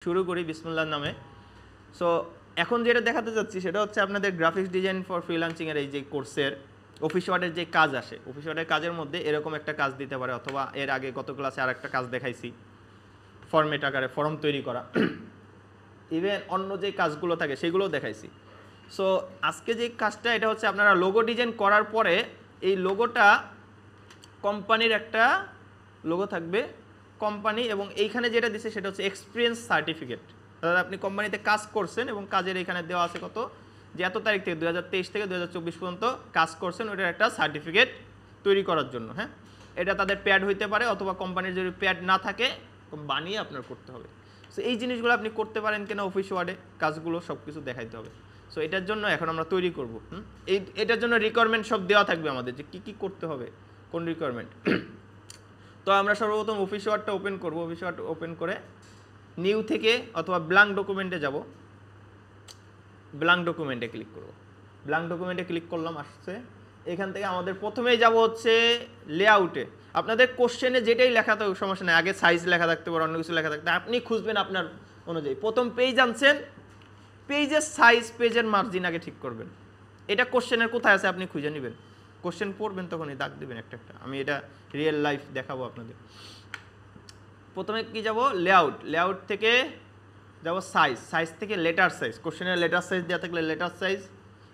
শুরু করি বিসমিল্লাহর নামে। সো এখন যেটা দেখাতে যাচ্ছি সেটা হচ্ছে আপনাদের গ্রাফিক্স ডিজাইন ফর ফ্রিল্যান্সিংয়ের এই যে কোর্সের অফিস ওয়ার্ডের যে কাজ আসে, অফিস ওয়ার্ডের কাজের মধ্যে এরকম একটা কাজ দিতে পারে, অথবা এর আগে গত ক্লাসে আর একটা কাজ দেখাইছি ফর্মেট আকারে ফর্ম তৈরি করা, ইভেন অন্য যে কাজগুলো থাকে সেগুলোও দেখাইছি। সো আজকে যে কাজটা এটা হচ্ছে আপনারা লোগো ডিজাইন করার পরে এই লোগোটা কোম্পানির একটা লোগো থাকবে কোম্পানি, এবং এইখানে যেটা দিচ্ছে সেটা হচ্ছে এক্সপিরিয়েন্স সার্টিফিকেট। অর্থাৎ আপনি কোম্পানিতে কাজ করছেন এবং কাজের এখানে দেওয়া আছে কত, যে এত তারিখ থেকে 2023 থেকে 2024 পর্যন্ত কাজ করছেন, ওইটার একটা সার্টিফিকেট তৈরি করার জন্য। হ্যাঁ, এটা তাদের প্যাড হইতে পারে, অথবা কোম্পানির যদি প্যাড না থাকে বানিয়ে আপনার করতে হবে। সো এই জিনিসগুলো আপনি করতে পারেন কিনা অফিস ওয়ার্ডে, কাজগুলো সব কিছু দেখাইতে হবে। সো এটার জন্য এখন আমরা তৈরি করব। এটার জন্য রিকোয়ারমেন্ট সব দেওয়া থাকবে আমাদের, যে কী কী করতে হবে, কোন রিকোয়ারমেন্ট। তো আমরা সর্বপ্রথম অফিস ওয়ার্ডটা ওপেন করব। অফিস ওয়ার্ড ওপেন করে নিউ থেকে অথবা ব্ল্যাঙ্ক ডকুমেন্টে যাব, ব্ল্যাঙ্ক ডকুমেন্টে ক্লিক করব। ব্ল্যাঙ্ক ডকুমেন্টে ক্লিক করলাম, আসছে। এখান থেকে আমাদের প্রথমেই যাব হচ্ছে লেআউটে। আপনাদের কোশ্চেনে যেটাই লেখা থাকুক সমস্যা নেই, আগে সাইজ লেখা থাকতে পারে, অন্য কিছু লেখা থাকতে, আপনি খুঁজবেন আপনার অনুযায়ী। প্রথম পেজ আনছেন, পেজের সাইজ, পেজের মার্জিন আগে ঠিক করবেন। এটা কোশ্চেনের কোথায় আছে আপনি খুঁজে নেবেন, কোশ্চেন পড়বেন তখনই দাগ দেবেন একটা একটা। আমি এটা রিয়েল লাইফ দেখাবো আপনাদের। প্রথমে কি যাব, লেআউট। লেআউট থেকে যাব সাইজ, সাইজ থেকে লেটার সাইজ। কোশ্চেনের লেটার সাইজ দেওয়া থাকলে লেটার সাইজ,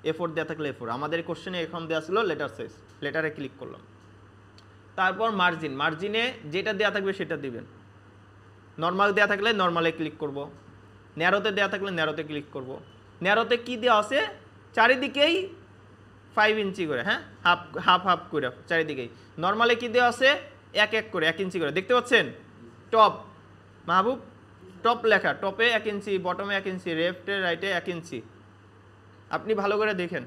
A4 দেওয়া থাকলে A4। আমাদের কোশ্চেনে এখন দেওয়া ছিল লেটার সাইজ, লেটারে ক্লিক করলাম। তারপর মার্জিন, মার্জিনে যেটা দেওয়া থাকবে সেটা দিবেন। নর্মাল দেওয়া থাকলে নর্মালে ক্লিক করব, ন্যারোতে দেওয়া থাকলে ন্যারোতে ক্লিক করব। ন্যারোতে কি দেওয়া আছে, চারিদিকেই 5 ইঞ্চি করে, হ্যাঁ, হাফ হাফ হাফ করে চারিদিকেই। নর্মালে কি দেওয়া আছে, এক এক করে 1 ইঞ্চি করে, দেখতে পাচ্ছেন। টপ মাহবুব, টপ লেখা, টপে 1 ইঞ্চি, বটমে 1 ইঞ্চি, লেফটে রাইটে 1 ইঞ্চি। আপনি ভালো করে দেখেন,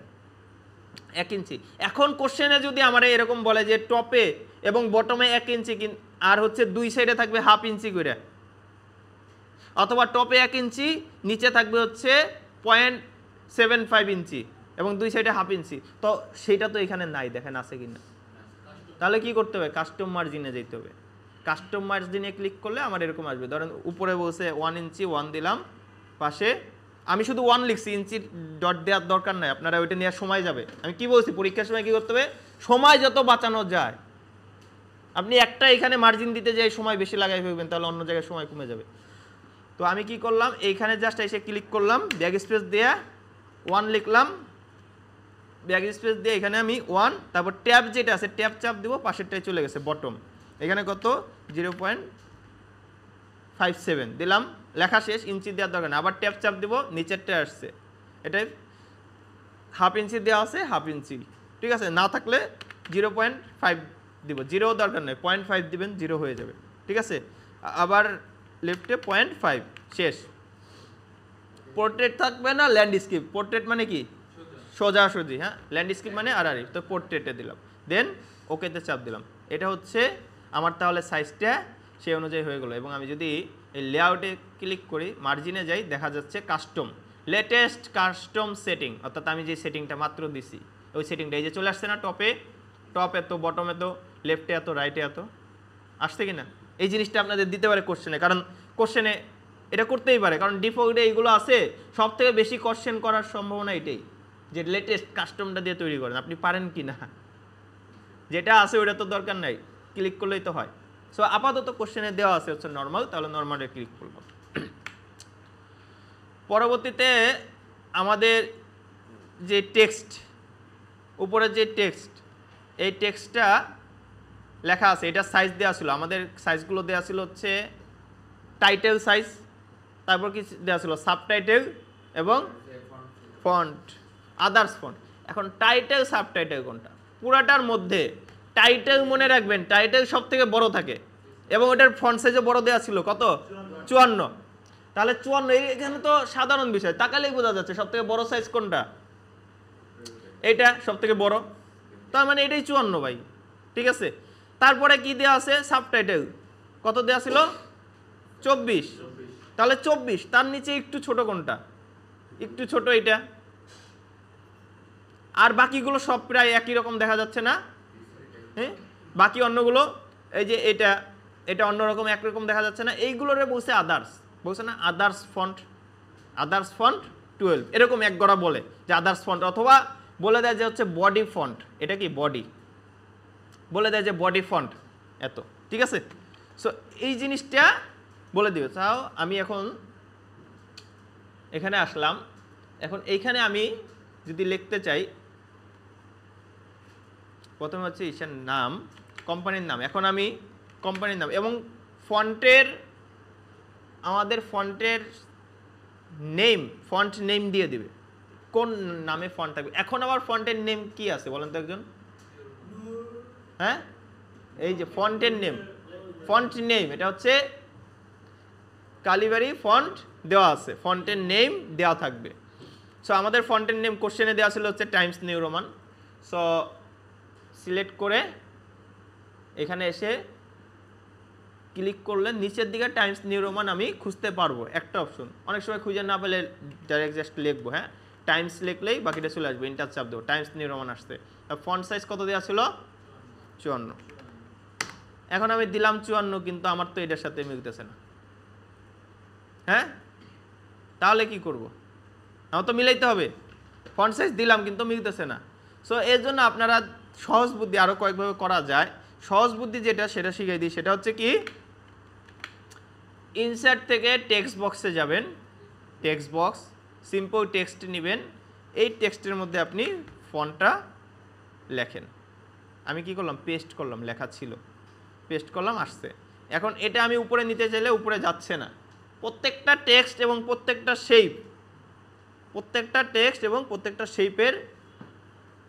1 ইঞ্চি। এখন কোশ্চেনে যদি আমার এরকম বলে যে টপে এবং বটমে 1 ইঞ্চি, আর হচ্ছে দুই সাইডে থাকবে হাফ ইঞ্চি করে, অথবা টপে 1 ইঞ্চি, নিচে থাকবে হচ্ছে 0.75 ইঞ্চি এবং দুই সাইডে হাফ ইঞ্চি, তো সেটা তো এখানে নাই, দেখেন আছে কিনা। তাহলে কি করতে হবে, কাস্টম মার্জিনে যেতে হবে। কাস্টম মার্জিনে ক্লিক করলে আমার এরকম আসবে। ধরেন উপরে বলছে 1 ইঞ্চি, 1 দিলাম, পাশে আমি শুধু 1 লিখছি, ইঞ্চির ডট দেওয়ার দরকার নাই, আপনারা ওইটা নেওয়ার সময় যাবে। আমি কি বলছি, পরীক্ষার সময় কি করতে হবে, সময় যত বাঁচানো যায়। আপনি একটা এখানে মার্জিন দিতে যাই সময় বেশি লাগাই ফেলবেন, তাহলে অন্য জায়গায় সময় কমে যাবে। তো আমি কি করলাম, এইখানে জাস্ট এসে ক্লিক করলাম, ব্যাক স্পেস দিয়ে 1 লিখলাম, ব্যাক স্পেস দিয়ে এখানে আমি 1, তারপর ট্যাব যেটা আছে ট্যাব চাপ দিব, পাশেরটাই চলে গেছে বটম, এখানে কত 0.57 দিলাম, লেখা শেষ। ইঞ্চি দেওয়ার দরকার নেই, আবার ট্যাব চাপ দিব, নিচেরটা আসছে, এটাই হাফ ইঞ্চি দেওয়া আছে, হাফ ইঞ্চি, ঠিক আছে। না থাকলে 0.5 দিব, 0 দরকার নেই, 0.5 দিবেন, 0 হয়ে যাবে, ঠিক আছে। আবার লেফটে 0.5, শেষ। পোর্ট্রেট থাকবে না ল্যান্ডস্কেপ, পোর্ট্রেট মানে কি সোজাসুজি, হ্যাঁ, ল্যান্ডস্কেপ মানে আড়াআড়ি, তো পোর্ট্রেটে দিলাম, দেন ওকেতে চাপ দিলাম। এটা হচ্ছে আমার তাহলে সাইজটা সেই অনুযায়ী হয়ে গেল। এবং আমি যদি এই লেআউটে ক্লিক করি, মার্জিনে যাই, দেখা যাচ্ছে কাস্টম, লেটেস্ট কাস্টম সেটিং, অর্থাৎ আমি যে সেটিংটা মাত্র দিছি ওই সেটিংটা এই যে চলে আসছে না, টপে টপ এত, বটম এত, লেফটে এত, রাইটে এত, আসছে কি না। এই জিনিসটা আপনাদের দিতে পারে কোশ্চেনে, কারণ কোশ্চেনে এটা করতেই পারে, কারণ ডিফল্টে এইগুলো আছে। সব থেকে বেশি কোশ্চেন করার সম্ভাবনা এটাই, যে লেটেস্ট কাস্টমটা দিয়ে তৈরি করেন, আপনি পারেন কি না। যেটা আছে ওইটা তো দরকার নাই, ক্লিক করলেই তো হয়। সো আপাতত কোশ্চেনে দেওয়া আছে হচ্ছে নর্মাল, তাহলে নর্মালে ক্লিক করব। পরবর্তীতে আমাদের যে টেক্সট, উপরে যে টেক্সট, এই টেক্সটটা লেখা আছে, এটা সাইজ দেওয়া ছিল, আমাদের সাইজগুলো দেওয়া ছিল হচ্ছে টাইটেল সাইজ, তারপর কি দেওয়া ছিল সাবটাইটেল এবং ফন্ট, আদার্স ফন্ট। এখন টাইটেল সাবটাইটেল কোনটা, পুরাটার মধ্যে টাইটেল মনে রাখবেন, টাইটেল সব থেকে বড় থাকে এবং ওটার ফন্ট সাইজও বড় দেওয়া ছিল, কত 54। তাহলে 54, এখানে তো সাধারণ বিষয়, তাকালেই বোঝা যাচ্ছে সব থেকে বড় সাইজ কোনটা, এটা সব থেকে বড়, তার মানে এটাই 54 ভাই, ঠিক আছে। তারপরে কি দেওয়া আছে, সাবটাইটেল কত দেওয়া ছিল 24, তাহলে 24, তার নিচে একটু ছোট কোনটা, একটু ছোট এটা, আর বাকিগুলো সব প্রায় একই রকম দেখা যাচ্ছে না, হ্যাঁ, বাকি অন্যগুলো এই যে এটা এটা অন্যরকম একরকম দেখা যাচ্ছে না, এইগুলোরে বলছে আদার্স। বলছে না আদার্স ফন্ট 12, এরকম এক গড়া বলে যে আদার্স ফন্ট, অথবা বলে দেয় যে হচ্ছে বডি ফন্ট, এটা কি বডি, বলে দেয় যে বডি ফন্ট এত, ঠিক আছে। সো এই জিনিসটা বলে দিবে। তাও আমি এখন এখানে আসলাম, এখন এইখানে আমি যদি লিখতে চাই, প্রথমে হচ্ছে ইসের নাম, কোম্পানির নাম, এখন আমি কোম্পানির নাম এবং ফন্টের, আমাদের ফন্টের নেম, ফন্ট নেম দিয়ে দিবে কোন নামে ফন্ট থাকবে। এখন আবার ফন্টের নেম কি আছে বলেন তো একজন? হ্যাঁ, এই যে ফন্টের নেম, ফন্ট নেম, এটা হচ্ছে কালিবারি ফন্ট দেওয়া আছে, ফন্টের নেম দেওয়া থাকবে। সো আমাদের ফন্টের নেম কোশ্চেনে দেওয়া ছিল হচ্ছে Times new Roman. So select করে এখানে এসে ক্লিক করলে নিচের দিকে টাইমস নিউ রোমান আমি খুঁজতে পারবো, একটা অপশন। অনেক সময় খুঁজে না পেলে ডাইরেক্ট জাস্ট লিখবো, হ্যাঁ, টাইমস লিখলেই বাকিটা চলে আসবে, ইন্টার চাপ দেবো, টাইমস নিউ রোমান আসছে। ফন্ট সাইজ কত দেওয়া ছিল? 54। এখন আমি দিলাম 54, কিন্তু আমার তো এটার সাথে মিলতেছে না, হ্যাঁ, তাহলে কি করব? আমার তো মিলাইতে হবে, ফন্ট সাইজ দিলাম কিন্তু মিলতেছে না। সো এর জন্য আপনারা সহজ বুদ্ধি আরও কয়েকভাবে করা যায়। সহজ বুদ্ধি যেটা, সেটা শিখিয়ে দিই। সেটা হচ্ছে কি, ইনসার্ট থেকে টেক্সট বক্সে যাবেন, টেক্সট বক্স, সিম্পল টেক্সট নেবেন, এই টেক্সটের মধ্যে আপনি ফন্টটা লেখেন। আমি কি করলাম, পেস্ট করলাম, লেখা ছিল, পেস্ট করলাম, আসছে। এখন এটা আমি উপরে নিতে চাইলে উপরে যাচ্ছে না। প্রত্যেকটা টেক্সট এবং প্রত্যেকটা শেপ, প্রত্যেকটা টেক্সট এবং প্রত্যেকটা শেপের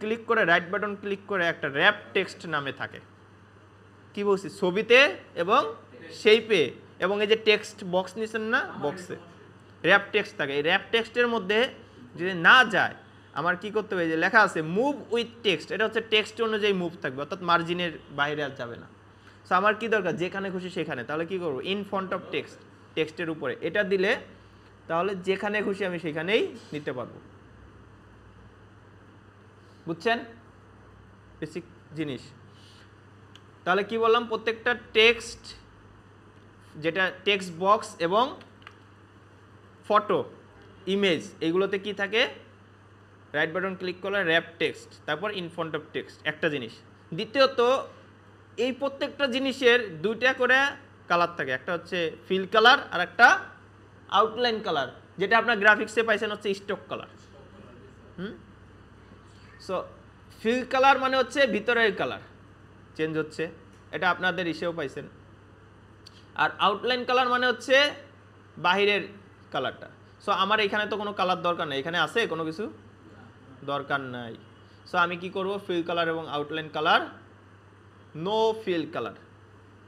ক্লিক করে, রাইট বাটন ক্লিক করে একটা র্যাপ টেক্সট নামে থাকে। কি বলছি, ছবিতে এবং শেপে, এবং এই যে টেক্সট বক্স নিছেন না, বক্সে র্যাপ টেক্সট থাকে। এই র্যাপ টেক্সটের মধ্যে যদি না যায়, আমার কি করতে হবে, যে লেখা আছে মুভ উইথ টেক্সট, এটা হচ্ছে টেক্সট অনুযায়ী মুভ থাকবে, অর্থাৎ মার্জিনের বাইরে আর যাবে না। সো আমার কি দরকার, যেখানে খুশি সেখানে, তাহলে কি করবো, ইন ফ্রন্ট অফ টেক্সট, টেক্সটের উপরে এটা দিলে তাহলে যেখানে খুশি আমি সেখানেই নিতে পারবো। বুঝছেন বেসিক জিনিস? তাহলে কি বললাম, প্রত্যেকটা টেক্সট, যেটা টেক্সট বক্স এবং ফটো, ইমেজ, এগুলোতে কি থাকে, রাইট বাটন ক্লিক করলে র্যাপ টেক্সট, তারপর ইন ফ্রন্ট অফ টেক্সট, একটা জিনিস। দ্বিতীয়ত, এই প্রত্যেকটা জিনিসের দুইটা করে কালার থাকে, একটা হচ্ছে ফিল কালার আর একটা আউটলাইন কালার, যেটা আপনার গ্রাফিক্সে পাইছেন হচ্ছে stock colour. So fill colour মানে হচ্ছে ভিতরের কালার চেঞ্জ হচ্ছে, এটা আপনাদের ইসেও পাইছেন। আর আউটলাইন কালার মানে হচ্ছে বাহিরের কালারটা। সো আমার এখানে তো কোনো কালার দরকার নেই, এখানে আছে কোনো কিছু দরকার নাই। সো আমি কি করব, ফিল কালার এবং outline colour, no fill colour,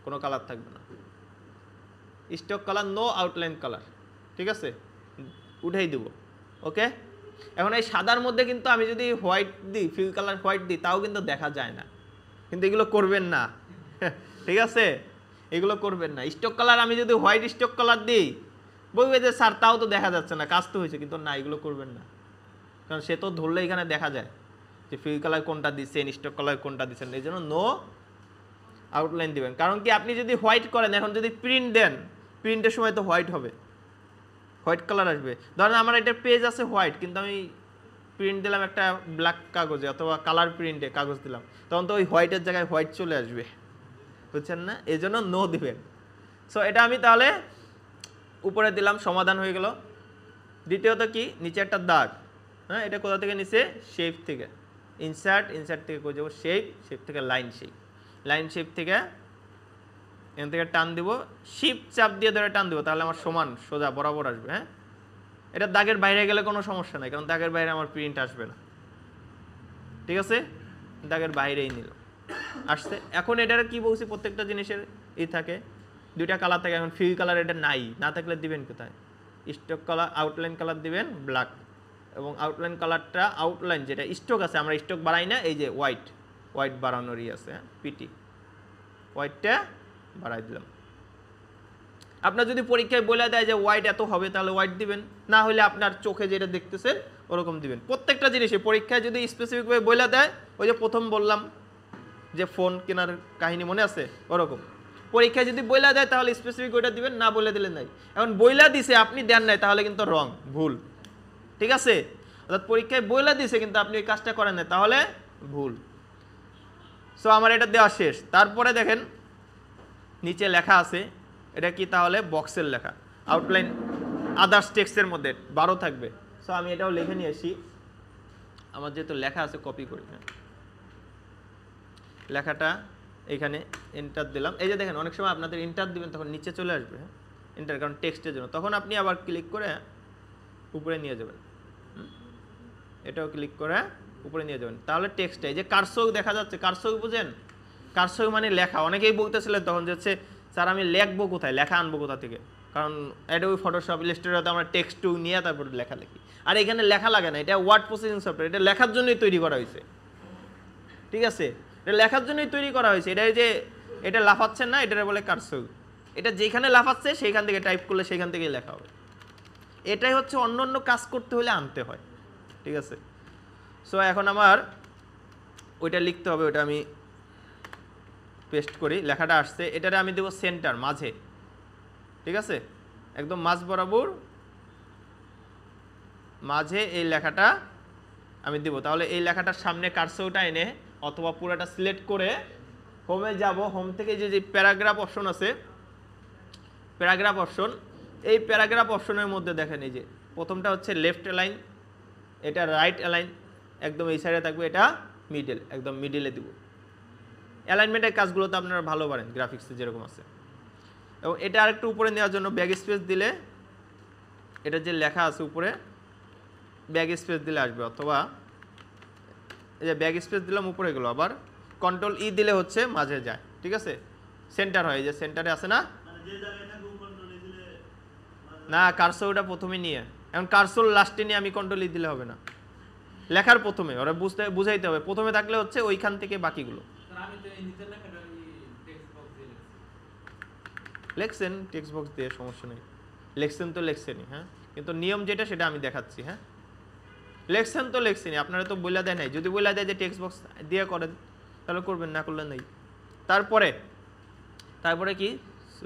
কোনো কালার থাকবে না, stroke colour, no outline colour, ঠিক আছে, উঠাই দেব। ওকে, এখন এই সাদার মধ্যে কিন্তু আমি যদি হোয়াইট দিই, ফিল কালার হোয়াইট দিই, তাও কিন্তু দেখা যায় না, কিন্তু এগুলো করবেন না, ঠিক আছে, এগুলো করবেন না। স্টক কালার আমি যদি হোয়াইট স্টক কালার দিই, বলবে যে স্যার তাও তো দেখা যাচ্ছে না, কাজ তো হয়েছে, কিন্তু না, এগুলো করবেন না, কারণ সে তো ধরলে এখানে দেখা যায় যে ফিল কালার কোনটা দিচ্ছেন, স্টক কালার কোনটা দিচ্ছেন। এই জন্য নো আউটলাইন দিবেন। কারণ কি, আপনি যদি হোয়াইট করেন, এখন যদি প্রিন্ট দেন, প্রিন্টের সময় তো হোয়াইট হবে, হোয়াইট কালার আসবে। ধরেন আমার এটা পেজ আছে হোয়াইট, কিন্তু আমি প্রিন্ট দিলাম একটা ব্ল্যাক কাগজে অথবা কালার প্রিন্টে কাগজ দিলাম, তখন তো ওই হোয়াইটের জায়গায় হোয়াইট চলে আসবে, বুঝছেন না? এই জন্য নো দিবেন। সো এটা আমি তাহলে উপরে দিলাম, সমাধান হয়ে গেল। দ্বিতীয়ত কি, নিচে একটা দাগ, হ্যাঁ, এটা কোথা থেকে নিচে, শেপ থেকে, ইনসার্ট থেকে করে যাবো শেপ থেকে লাইন শেপ থেকে এখান থেকে টান দিব, শিফট চাপ দিয়ে ধরে টান দিব, তাহলে আমার সমান সোজা বরাবর আসবে। হ্যাঁ, এটা দাগের বাইরে গেলে কোনো সমস্যা নাই, কারণ দাগের বাইরে আমার প্রিন্ট আসবে না, ঠিক আছে, দাগের বাইরেই নিল, আসছে। এখন এটার কি বলছি, প্রত্যেকটা জিনিসের থাকে, দুইটা কালার থাকে। এখন ফিল কালার এটা নাই, না থাকলে দিবেন কোথায়, স্টক কালার, আউটলাইন কালার দিবেন ব্ল্যাক, এবং আউটলাইন কালারটা, আউটলাইন যেটা স্টক আছে, আমরা স্টক বাড়াই না, এই যে হোয়াইট বাড়ানোরই আছে, পিটি হোয়াইটটা বাড়াই দিলাম। আপনার যদি পরীক্ষায় বলে দেয় যে হোয়াইট এত হবে, তাহলে হোয়াইট দিবেন, না হলে আপনার চোখে যেটা দেখতেছেন ওরকম দিবেন। প্রত্যেকটা জিনিসে পরীক্ষায় যদি স্পেসিফিকভাবে বলে দেয়, ওই যে প্রথম বললাম যে ফোন কেনার কাহিনী মনে আছে, ওরকম পরীক্ষায় যদি বইলা দেয় তাহলে স্পেসিফিক ওইটা দিবেন, না বলে দিলে নাই। এখন বইলা দিছে আপনি দেন নাই তাহলে কিন্তু রং, ভুল, ঠিক আছে? অর্থাৎ পরীক্ষায় বইলা দিছে কিন্তু আপনি ওই কাজটা করেন নাই তাহলে ভুল। সো আমার এটা দেওয়া শেষ। তারপরে দেখেন নিচে লেখা আছে, এটা কি তাহলে বক্সের লেখা, আউটলাইন আদার্স টেক্সটের মধ্যে 12 থাকবে। সো আমি এটাও লিখে নিয়ে আসি, আমার যেহেতু লেখা আছে কপি করি, হ্যাঁ লেখাটা এখানে এন্টার দিলাম। এই যে দেখেন অনেক সময় আপনাদের এন্টার দিবেন তখন নিচে চলে আসবে, হ্যাঁ এন্টার, কারণ টেক্সটের জন্য। তখন আপনি আবার ক্লিক করে উপরে নিয়ে যাবেন, এটাও ক্লিক করে উপরে নিয়ে যাবেন, তাহলে টেক্সটটা এই যে কারসর দেখা যাচ্ছে। কারসর বুঝেন? কারসর মানে লেখা। অনেকেই বলতেছিলেন তখন যে হচ্ছে স্যার আমি লিখবো কোথায়, লেখা আনবো কোথা থেকে, কারণ অ্যাডোবি ফটোশপ ইলাস্ট্রেটরে আমরা টেক্সট টু নিয়ে তারপর লেখা লিখি। আর এখানে লেখা লাগে না, এটা ওয়ার্ড প্রসেসিং সফটওয়্যার, এটা লেখার জন্যই তৈরি করা হয়েছে, ঠিক আছে? এটা লেখার জন্যই তৈরি করা হয়েছে। এটা যে এটা লাফাচ্ছেন না, এটা বলে কারসর। এটা যেখানে লাফাচ্ছে সেইখান থেকে টাইপ করলে সেইখান থেকেই লেখা হবে। এটাই হচ্ছে অন্য অন্য কাজ করতে হলে আনতে হয়, ঠিক আছে? সো এখন আমার ওইটা লিখতে হবে, ওইটা আমি পেস্ট করি, লেখাটা আসছে, এটারে আমি দেবো সেন্টার, মাঝে, ঠিক আছে? একদম মাঝ বরাবর মাঝে এই লেখাটা আমি দেবো। তাহলে এই লেখাটার সামনে কারসরটা এনে অথবা পুরোটা সিলেক্ট করে হোমে যাব। হোম থেকে যে প্যারাগ্রাফ অপশন আছে, প্যারাগ্রাফ অপশন, এই প্যারাগ্রাফ অপশনের মধ্যে দেখেন এই যে প্রথমটা হচ্ছে লেফট অ্যালাইন, এটা রাইট অ্যালাইন, একদম এই সাইডে থাকবে, এটা মিডল, একদম মিডলে দিব। অ্যালাইনমেন্টের কাজগুলো তো আপনারা ভালো পারেন, গ্রাফিক্সে যেরকম আছে। এবং এটা আরেকটু উপরে নেওয়ার জন্য ব্যাক স্পেস দিলে, এটা যে লেখা আছে উপরে ব্যাক স্পেস দিলে আসবে, অথবা এই যে ব্যাক স্পেস দিলাম উপরে গেলো, আবার কন্ট্রোল ই দিলে হচ্ছে মাঝে যায়, ঠিক আছে? সেন্টার হয়, এই যে সেন্টারে আছে না, না কারসর ওটা প্রথমে নিয়ে, এখন কারসর লাস্টে নিয়ে আমি কন্ট্রোল ই দিলে হবে না, লেখার প্রথমে ওরা বুঝাইতে হবে, প্রথমে থাকলে হচ্ছে ওইখান থেকে বাকিগুলো লেখছেন টেক্সট বক্স দিয়ে, সমস্যা নেই, লেখছেন তো লেখছেনই, হ্যাঁ, কিন্তু নিয়ম যেটা সেটা আমি দেখাচ্ছি। হ্যাঁ লেখছেন তো লেখছেনই, আপনারা তো বইলা দেয় নাই, যদি বইলা দেয় যে টেক্সট বক্স দিয়ে করেন তাহলে করবেন, না করলে নেই। তারপরে কি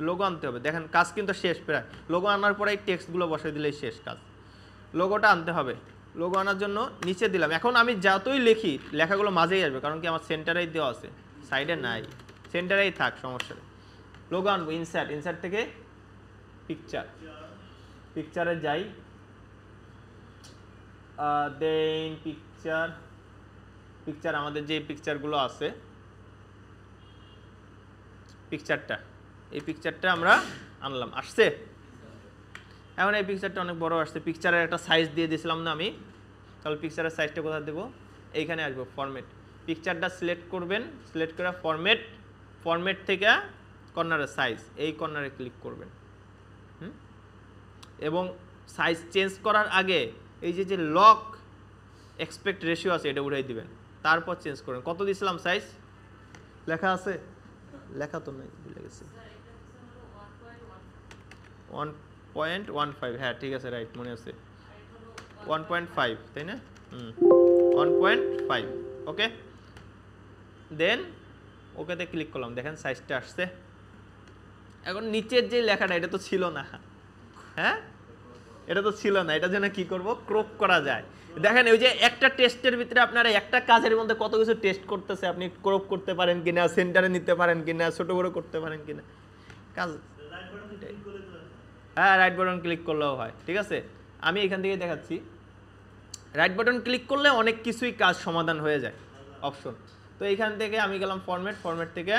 লোগো আনতে হবে, দেখেন কাজ কিন্তু শেষ প্রায়। লোগো আনার পরে টেক্সটগুলো বসাই দিলেই শেষ কাজ। লোগোটা আনতে হবে, লোগো আনার জন্য নিচে দিলাম। এখন আমি যতই লিখি লেখাগুলো মাঝেই আসবে, কারণ কি আমার সেন্টারেই দেওয়া আছে, সাইডে নাই, সেন্টারেই থাক, সমস্যা নেই। লোগো আনবো, ইনসার্ট থেকে পিকচারে যাই, দেন পিকচার আমাদের যে পিকচারগুলো আছে, এই পিকচারটা আমরা আনলাম, আসছে। এখন এই পিকচারটা অনেক বড় আসছে, পিকচারের একটা সাইজ দিয়ে দিয়েছিলাম না আমি, তাহলে পিকচারের সাইজটা কোথায় দেবো, এইখানে আসবো ফরম্যাট, পিকচারটা সিলেক্ট করবেন, সিলেক্ট করে ফরম্যাট থেকে কর্নারের সাইজ, এই কর্নারে ক্লিক করবেন। এবং সাইজ চেঞ্জ করার আগে এই যে লক এক্সপেক্ট রেশিও আছে এটা উঠাই দিবেন, তারপর চেঞ্জ করবেন। কত দিয়েছিলাম সাইজ, লেখা আছে, লেখা তো নাই, ভুলে গেছি, 1.15, হ্যাঁ ঠিক আছে, রাইট, মনে আছে 1.5, তাই না? 1.5, ওকে। দেন ওকেতে ক্লিক করলাম, দেখেন সাইজটা আসছে। এখন নিচের যে লেখাটা এটা তো ছিল না, হ্যাঁ এটা তো ছিল না, এটার জন্য কি করব, ক্রপ করা যায়। দেখেন ওই যে একটা টেস্টের ভিতরে আপনারা একটা কাজের মধ্যে কত কিছু টেস্ট করতেছে, আপনি ক্রপ করতে পারেন কিনা, সেন্টারে নিতে পারেন কিনা, ছোট বড় করতে পারেন কিনা, কাজ। হ্যাঁ রাইট বাটন ক্লিক করলেও হয়, ঠিক আছে। আমি এখান থেকে দেখাচ্ছি, রাইট বাটন ক্লিক করলে অনেক কিছুই কাজ সমাধান হয়ে যায়, অপশন। তো এইখান থেকে আমি গেলাম ফরম্যাট থেকে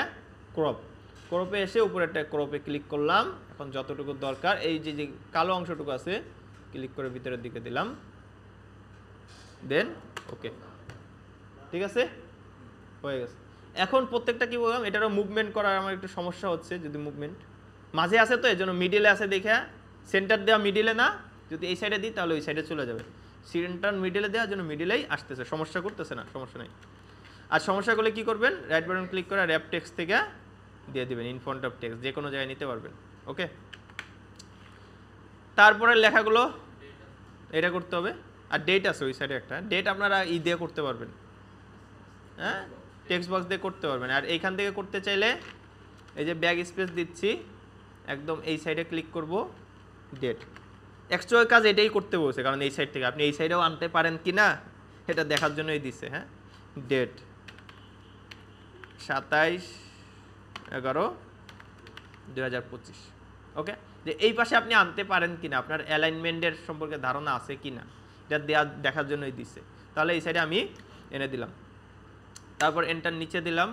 ক্রপে এসে উপরে একটা ক্রপে ক্লিক করলাম। এখন যতটুকু দরকার এই যে কালো অংশটুকু আছে ক্লিক করে ভিতরের দিকে দিলাম, দেন ওকে, ঠিক আছে, হয়ে গেছে। এখন প্রত্যেকটা কি বললাম, এটারও মুভমেন্ট করার আমার একটু সমস্যা হচ্ছে, যদি মুভমেন্ট মাঝে আছে তো এই জন্য মিডিলে আছে দেখে, সেন্টার দেওয়া মিডিলে না, যদি এই সাইডে দিই তাহলে ওই সাইডে চলে যাবে, সেন্টার মিডিলে দেওয়ার জন্য মিডিলেই আসতেছে, সমস্যা করতেছে না, সমস্যা নেই। আর সমস্যা করলে কি করবেন, রাইট বাটন ক্লিক করে র্যাপ টেক্সট থেকে দিয়ে দিবেন, ইন ফ্রন্ট অফ টেক্সট, যে কোনো জায়গায় নিতে পারবেন, ওকে। তারপরে লেখাগুলো এটা করতে হবে, আর ডেট আছে ওই সাইডে একটা, ডেট আপনারা দিয়ে করতে পারবেন, হ্যাঁ টেক্সট বক্স দিয়ে করতে পারবেন। আর এইখান থেকে করতে চাইলে এই যে ব্যাক স্পেস দিচ্ছি, একদম এই সাইডে ক্লিক করব, ডেট। এক্সট্রা কাজ এটাই করতে বলছে, কারণ এই সাইড থেকে আপনি এই সাইডেও আনতে পারেন কি না এটা দেখার জন্যই দিচ্ছে। হ্যাঁ, ডেট 27/11/2025। ওকে, যে এই পাশে আপনি আনতে পারেন কিনা, আপনার অ্যালাইনমেন্টের সম্পর্কে ধারণা আছে কিনা এটা দেখার জন্যই দিচ্ছে। তাহলে এই সাইডে আমি এনে দিলাম, তারপর এন্টার নিচে দিলাম,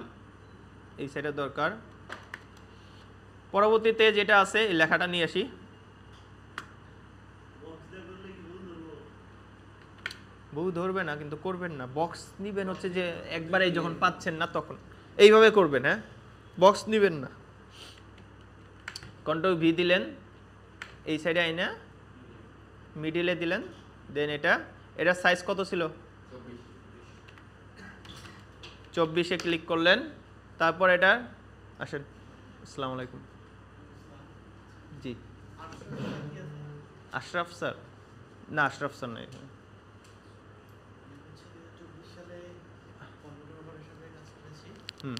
এই সাইডে দরকার। পরবর্তীতে যেটা আছে এই লেখাটা নিয়ে আসি। বউ ধরবে না, কিন্তু করবেন না, বক্স নিবেন হচ্ছে যে একবারেই যখন পাচ্ছেন না তখন এইভাবে করবেন। হ্যাঁ, বক্স নিবেন না। কন্ট্রোল ভি দিলেন, এই সাইডে আইনা মিডিলে দিলেন, দেন এটা সাইজ কত ছিল, 24-এ ক্লিক করলেন। তারপর এটা আসেন, আসসালামু আলাইকুম। জি, আশরাফ স্যার? না, আশরাফ স্যার নাই। হুম।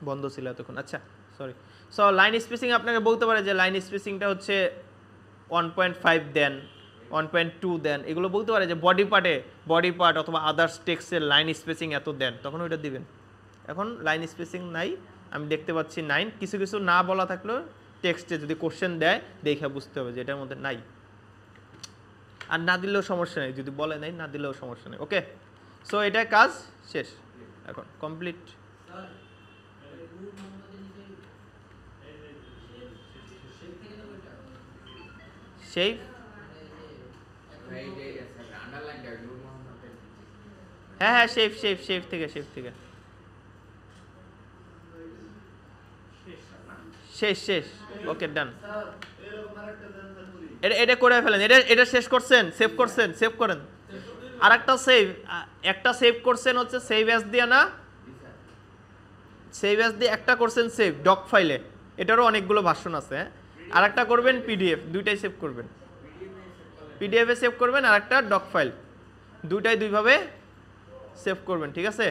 বন্ধ ছিল এতক্ষণ, আচ্ছা সরি। সো লাইন স্পেসিং আপনাকে বলতে পারে যে লাইন স্পেসিংটা হচ্ছে 1.5 দেন, 1.2 দেন, এগুলো বলতে পারে যে বডি পার্ট অথবা আদার্স টেক্সটের লাইন স্পেসিং এত দেন, তখন ওইটা দিবেন। এখন লাইন স্পেসিং নাই, আমি দেখতে পাচ্ছি 9। কিছু কিছু না বলা থাকলেও টেক্সটে যদি কোশ্চেন দেয় দেখে বুঝতে হবে যে এটার মধ্যে নাই, আর না দিলেও সমস্যা নেই, যদি বলে নাই না দিলেও সমস্যা নেই। ওকে, সো এটা কাজ শেষ, এখন কমপ্লিট। সেই হ্যাঁ হ্যাঁ শেফ থেকে শেষ। ওকে ডান, এটা করে ফেলেন। এটা শেষ করছেন, সেভ করেন। আর একটা সেভ করছেন হচ্ছে সেভ অ্যাজ দিয়ে না, সেভ অ্যাজ দিয়ে একটা করছেন সেভ ডক ফাইলে, এটারও অনেকগুলো ভার্সন আছে। আর একটা করবেন পিডিএফ, দুইটাই সেভ করবেন। পিডিএফে সেভ করবেন আর একটা ডক ফাইল, দুইটাই দুইভাবে সেভ করবেন, ঠিক আছে?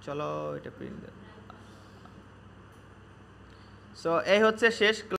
চলো এটা প্রিন্ট দেন। সো এই হচ্ছে শেষ।